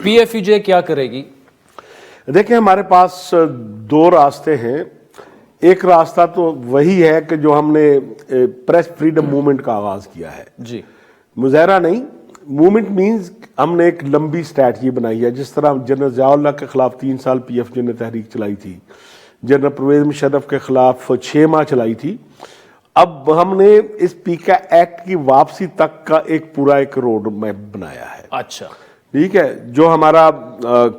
P if you جے کیا کرے گی؟ دیکھیں ہمارے پاس دو راستے ہیں. ایک راستہ تو وہی ہے کہ جو ہم نے پریس فریڈم موومنٹ کا آغاز کیا ہے. جی مظاہرہ نہیں, موومنٹ مینز ہم نے ایک لمبی اسٹریٹجی بنائی ہے. جس طرح جنرل ضیاء اللہ کے خلاف 3 سال پی ایف جے نے تحریک چلائی تھی, جنرل پرویز مشرف کے خلاف 6 ماہ چلائی تھی, اب ہم نے اس پیکا ایکٹ کی واپسی تک کا ایک پورا ایک روڈ میپ بنایا ہے. اچھا ٹھیک ہے. جو ہمارا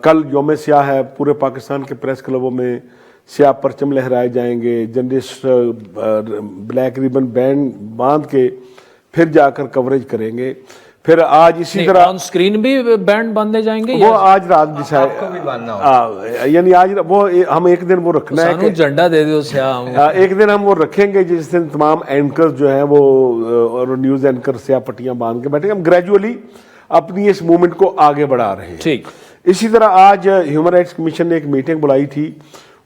کل یوم سیاہ ہے, پورے پاکستان کے پریس کلبوں میں سیاہ پرچم لہرائے جائیں گے, جرنلسٹ بلیک ریبن بینڈ باندھ کے پھر جا کر کوریج کریں گے. پھر آج اسی طرح آن سکرین بھی بینڈ باندھے جائیں گے, وہ آج رات یعنی آج وہ ہم ایک دن وہ رکھنا ہے کہ جھنڈا دے دو سیاہ, ایک دن ہم وہ رکھیں گے جس دن تمام اینکر جو ہیں وہ نیوز اینکر سیاہ پٹیاں باندھ کے بیٹھیں گے. ہم گریجولی اپنی اس موومنٹ کو آگے بڑھا رہے ہیں. ٹھیک. اسی طرح آج ہیومن رائٹس کمیشن نے ایک میٹنگ بلائی تھی,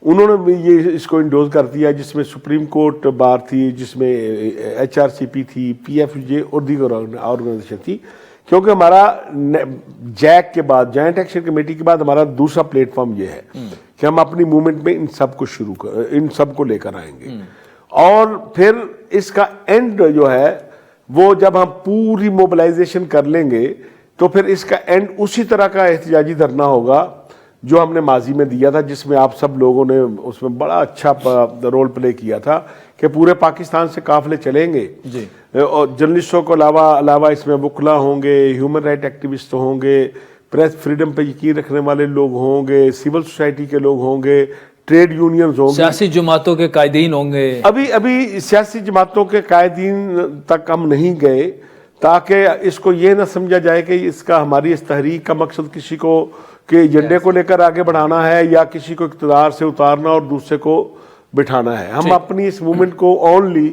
انہوں نے بھی یہ اس کو انڈوز کر دیا, جس میں سپریم کورٹ بار تھی, جس میں ایچ آر سی پی تھی, پی ایف جے اور دیگر آرگنائزیشن تھی. کیونکہ ہمارا جیک کے بعد, جوائنٹ ایکشن کمیٹی کے بعد ہمارا دوسرا پلیٹ فارم یہ ہے کہ ہم اپنی موومنٹ میں ان سب کو لے کر آئیں گے. اور پھر اس کا اینڈ جو ہے وہ جب ہم پوری موبلائزیشن کر لیں گے تو پھر اس کا اینڈ اسی طرح کا احتجاجی دھرنا ہوگا جو ہم نے ماضی میں دیا تھا, جس میں آپ سب لوگوں نے اس میں بڑا اچھا رول پلے کیا تھا کہ پورے پاکستان سے قافلے چلیں گے. جی. اور جرنلسٹوں کو علاوہ اس میں وکلا ہوں گے, ہیومن رائٹ ایکٹیوسٹ ہوں گے, پریس فریڈم پہ یقین رکھنے والے لوگ ہوں گے, سول سوسائٹی کے لوگ ہوں گے, ٹریڈ یونینز ہوں گے, سیاسی جماعتوں کے قائدین ہوں گے. ابھی سیاسی جماعتوں کے قائدین تک ہم نہیں گئے تاکہ اس کو یہ نہ سمجھا جائے کہ اس کا ہماری اس تحریک کا مقصد کسی کو کہ ایجنڈے کو لے کر آگے بڑھانا ہے یا کسی کو اقتدار سے اتارنا اور دوسرے کو بٹھانا ہے. ہم اپنی اس موومنٹ کو اونلی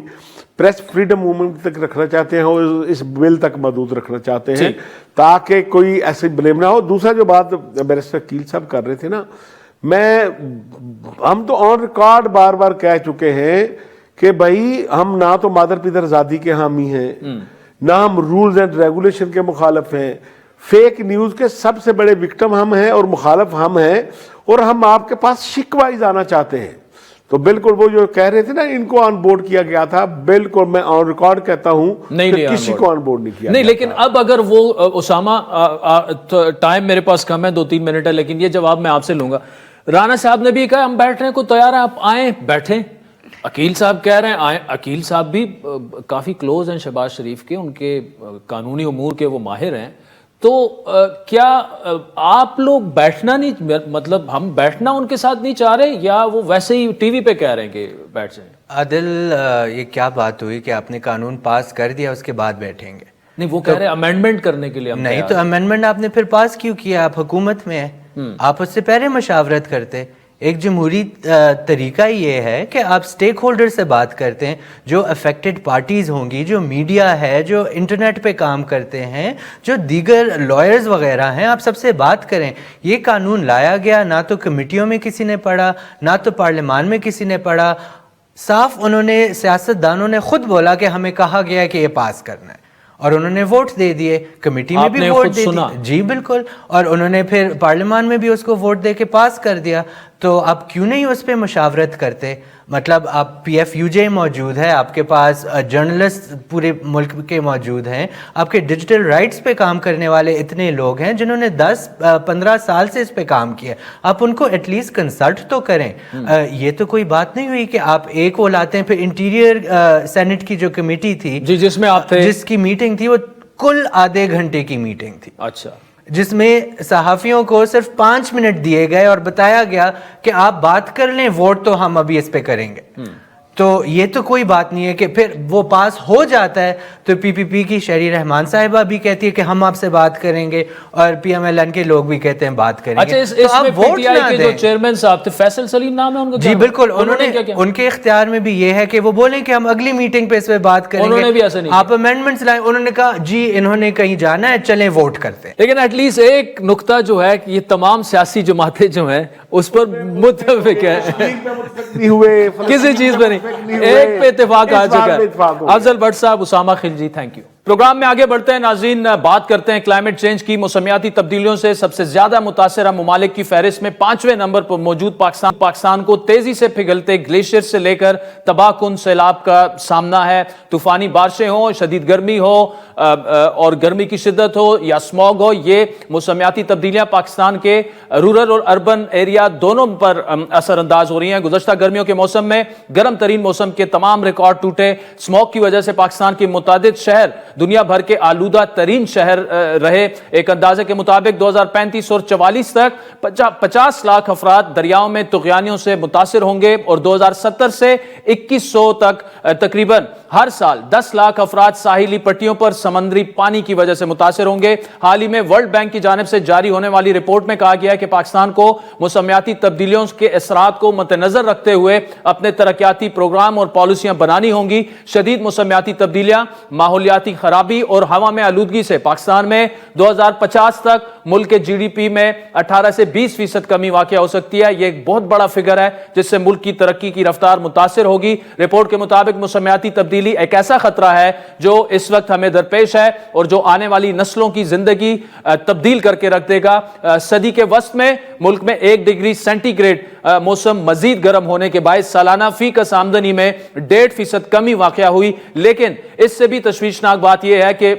پریس فریڈم موومنٹ تک رکھنا چاہتے ہیں اور اس بل تک محدود رکھنا چاہتے ہیں تاکہ کوئی ایسے بلیم نہ ہو. دوسرا جو بات بیرسٹر کیل صاحب کر رہے تھے نا, ہم تو آن ریکارڈ بار بار کہہ چکے ہیں کہ بھائی ہم نہ تو مادر پدر آزادی کے حامی ہیں, نہ ہم رولز اینڈ ریگولیشن کے مخالف ہیں. فیک نیوز کے سب سے بڑے وکٹم ہم ہیں اور مخالف ہم ہیں, اور ہم آپ کے پاس شکوائز آنا چاہتے ہیں. تو بالکل وہ جو کہہ رہے تھے نا ان کو آن بورڈ کیا گیا تھا, بالکل میں آن ریکارڈ کہتا ہوں کہ کسی کو آن بورڈ نہیں کیا نہیں. لیکن اب اگر وہ اسامہ, ٹائم میرے پاس کم ہے, 2-3 منٹ ہے, لیکن یہ جواب میں آپ سے لوں گا. رانا صاحب نے بھی کہا ہم بیٹھنے کو تیار ہیں, آپ آئیں بیٹھیں. عقیل صاحب کہہ رہے ہیں آئیں. عقیل صاحب بھی کافی کلوز ہیں شہباز شریف کے, ان کے قانونی امور کے وہ ماہر ہیں. تو کیا آپ لوگ بیٹھنا نہیں, مطلب ہم بیٹھنا ان کے ساتھ نہیں چاہ رہے, یا وہ ویسے ہی ٹی وی پہ کہہ رہے ہیں کہ بیٹھ جائیں؟ عادل, یہ کیا بات ہوئی کہ آپ نے قانون پاس کر دیا اس کے بعد بیٹھیں گے؟ نہیں, وہ کہہ رہے ہیں امینڈمنٹ کرنے کے لیے. نہیں تو امینڈمنٹ آپ نے پھر پاس کیوں کیا؟ آپ حکومت میں ہیں, آپ اس سے پہلے مشاورت کرتے. ایک جمہوری طریقہ یہ ہے کہ آپ سٹیک ہولڈر سے بات کرتے ہیں, جو افیکٹڈ پارٹیز ہوں گی, جو میڈیا ہے, جو انٹرنیٹ پہ کام کرتے ہیں, جو دیگر لائرز وغیرہ ہیں, آپ سب سے بات کریں. یہ قانون لایا گیا, نہ تو کمیٹیوں میں کسی نے پڑھا, نہ تو پارلیمان میں کسی نے پڑھا. صاف انہوں نے, سیاستدانوں نے خود بولا کہ ہمیں کہا گیا ہے کہ یہ پاس کرنا ہے, اور انہوں نے ووٹ دے دیے. کمیٹی میں بھی ووٹ دے دیے. جی بالکل. اور انہوں نے پھر پارلیمان میں بھی اس کو ووٹ دے کے پاس کر دیا. تو آپ کیوں نہیں اس پہ مشاورت کرتے؟ مطلب آپ پی ایف یو جے موجود ہے, آپ کے پاس جرنلسٹ پورے ملک کے موجود ہیں, آپ کے ڈیجیٹل رائٹس پہ کام کرنے والے اتنے لوگ ہیں جنہوں نے 10-15 سال سے اس پہ کام کیا. آپ ان کو ایٹ لیسٹ کنسلٹ تو کریں. یہ تو کوئی بات نہیں ہوئی کہ آپ ایک وہ لاتے ہیں. پھر انٹیریئر سینٹ کی جو کمیٹی تھی جس میں آپ تھے, جس کی میٹنگ تھی وہ کل آدھے گھنٹے کی میٹنگ تھی. اچھا. جس میں صحافیوں کو صرف 5 منٹ دیے گئے اور بتایا گیا کہ آپ بات کر لیں, ووٹ تو ہم ابھی اس پہ کریں گے. تو یہ تو کوئی بات نہیں ہے کہ پھر وہ پاس ہو جاتا ہے تو پی پی پی کی شہری رحمان صاحبہ بھی کہتی ہے کہ ہم آپ سے بات کریں گے, اور پی ایم ایل این کے لوگ بھی کہتے ہیں بات کریں گے. اچھا, اس میں پی ٹی آئی کے جو چیئرمین صاحب تھے, فیصل سلیم نام ہے ان کا. جی بالکل. انہوں نے, ان کے اختیار میں بھی یہ ہے کہ وہ بولیں کہ ہم اگلی میٹنگ پہ اس پہ بات کریں گے. انہوں نے بھی ایسا نہیں, آپ امینڈمنٹس لائیں. انہوں نے کہا جی انہوں نے کہیں جانا ہے, چلیں ووٹ کرتے ہیں. لیکن ایٹ لیسٹ ایک نقطہ جو ہے کہ یہ تمام سیاسی جماعتیں جو ہیں اس پر متفق ہے, کسی چیز پہ نہیں, ایک پہ اتفاق آ چکا ہے. افضل بٹ صاحب, Usama Khilji, thank you. Programme میں آگے بڑھتے ہیں ناظرین، بات کرتے ہیں کلائمیٹ چینج کی۔ موسمیاتی تبدیلیوں سے سب سے زیادہ متاثرہ ممالک کی فہرست میں 5ویں نمبر پر موجود پاکستان کو تیزی سے پگھلتے گلیشیئر سے لے کر تباہ کن سیلاب کا سامنا ہے۔ طوفانی بارشیں ہوں، شدید گرمی ہو اور گرمی کی شدت ہو یا اسموگ ہو، یہ موسمیاتی تبدیلیاں پاکستان کے رورل اور اربن ایریا دونوں پر اثر انداز ہو رہی ہیں۔ گزشتہ گرمیوں کے موسم میں گرم ترین موسم کے تمام ریکارڈ ٹوٹے۔ اسموگ کی وجہ سے پاکستان کے متعدد شہر دنیا بھر کے آلودہ ترین شہر رہے۔ ایک اندازے کے مطابق 2035 اور 44 تک 50 لاکھ افراد دریاؤں میں طغیانیوں سے متاثر ہوں گے اور 2070 سے 2100 تک تقریباً ہر سال 10 لاکھ افراد ساحلی پٹیوں پر سمندری پانی کی وجہ سے متاثر ہوں گے۔ حال ہی میں ورلڈ بینک کی جانب سے جاری ہونے والی رپورٹ میں کہا گیا ہے کہ پاکستان کو موسمیاتی تبدیلیوں کے اثرات کو مد نظر رکھتے ہوئے اپنے ترقیاتی پروگرام اور پالیسیاں بنانی ہوں گی۔ شدید موسمیاتی تبدیلیاں، ماحولیاتی خرابی اور ہوا میں آلودگی سے پاکستان میں 2050 تک ملک کے جی ڈی پی میں 18 سے 20% کمی واقع ہو سکتی ہے۔ یہ ایک بہت بڑا فگر ہے جس سے ملک کی ترقی کی رفتار متاثر ہوگی۔ رپورٹ کے مطابق موسمیاتی تبدیلی ایک ایسا خطرہ ہے جو اس وقت ہمیں درپیش ہے اور جو آنے والی نسلوں کی زندگی تبدیل کر کے رکھ دے گا۔ صدی کے وسط میں ملک میں 1 ڈگری سینٹی گریڈ موسم مزید گرم ہونے کے باعث سالانہ فی کس آمدنی میں 1.5% کمی واقع ہوئی، لیکن اس سے بھی تشویشناک بات یہ ہے کہ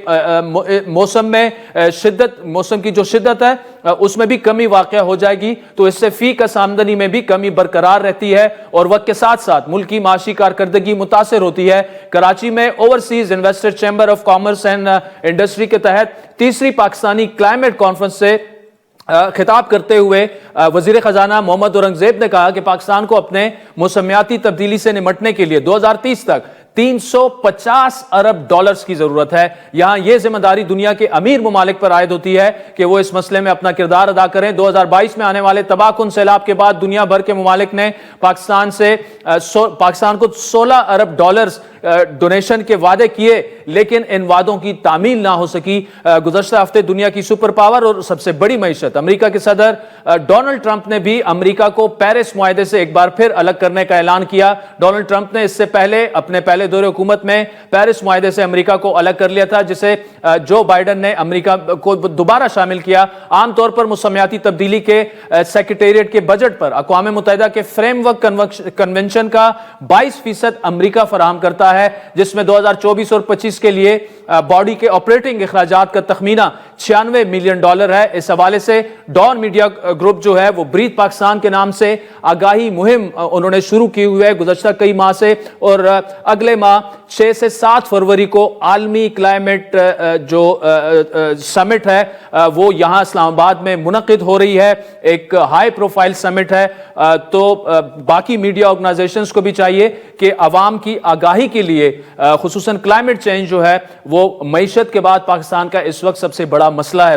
موسم کی جو شدت ہے اس میں بھی کمی واقع ہو جائے گی، تو اس سے فی کس آمدنی میں بھی کمی برقرار رہتی ہے اور وقت کے ساتھ ساتھ ملک کی معاشی کارکردگی متاثر ہوتی ہے۔ کراچی میں overseas investor chamber of commerce and industry کے تحت تیسری پاکستانی کلائمیٹ کانفرنس سے خطاب کرتے ہوئے وزیر خزانہ محمد اورنگزیب نے کہا کہ پاکستان کو اپنے موسمیاتی تبدیلی سے نمٹنے کے لیے 2030 تک 350 ارب ڈالرز کی ضرورت ہے۔ یہاں یہ ذمہ داری دنیا کے امیر ممالک پر عائد ہوتی ہے کہ وہ اس مسئلے میں اپنا کردار ادا کریں۔ 2022 میں آنے والے تباہ کن سیلاب کے بعد دنیا بھر کے ممالک نے پاکستان کو 16 ارب ڈالرز ڈونیشن کے وعدے کیے، لیکن ان وعدوں کی تعمیل نہ ہو سکی۔ گزشتہ ہفتے دنیا کی سپر پاور اور سب سے بڑی معیشت امریکہ کے صدر ڈونلڈ ٹرمپ نے بھی امریکہ کو پیرس معاہدے سے ایک بار پھر الگ کرنے کا اعلان کیا۔ ڈونلڈ ٹرمپ نے اس سے پہلے اپنے پہلے دور حکومت میں پیرس معاہدے سے امریکہ کو الگ کر لیا تھا، جسے جو بائیڈن نے امریکہ کو دوبارہ شامل کیا۔ عام طور پر موسمیاتی تبدیلی کے سیکریٹریٹ کے بجٹ پر اقوام متحدہ کے فریم ورک کنونشن کا 22% امریکہ فراہم کرتا ہے، جس میں 2024 اور 25 کے لیے باڈی کے آپریٹنگ اخراجات کا تخمینہ $96 ملین ہے۔ اس حوالے سے ڈان میڈیا گروپ جو ہے وہ بریتھ پاکستان کے نام سے آگاہی مہم انہوں نے شروع کی ہوئی ہے گزشتہ کئی ماہ سے، اور اگلے ماہ 6 سے 7 فروری کو عالمی کلائمیٹ جو سمٹ ہے وہ یہاں اسلام آباد میں منعقد ہو رہی ہے، ایک ہائی پروفائل سمٹ ہے۔ تو باقی میڈیا آرگنائزیشنز کو بھی چاہیے کہ عوام کی آگاہی کے لیے خصوصاً کلائمیٹ چینج جو ہے وہ معیشت کے بعد پاکستان کا اس وقت سب سے بڑا مسئلہ ہے۔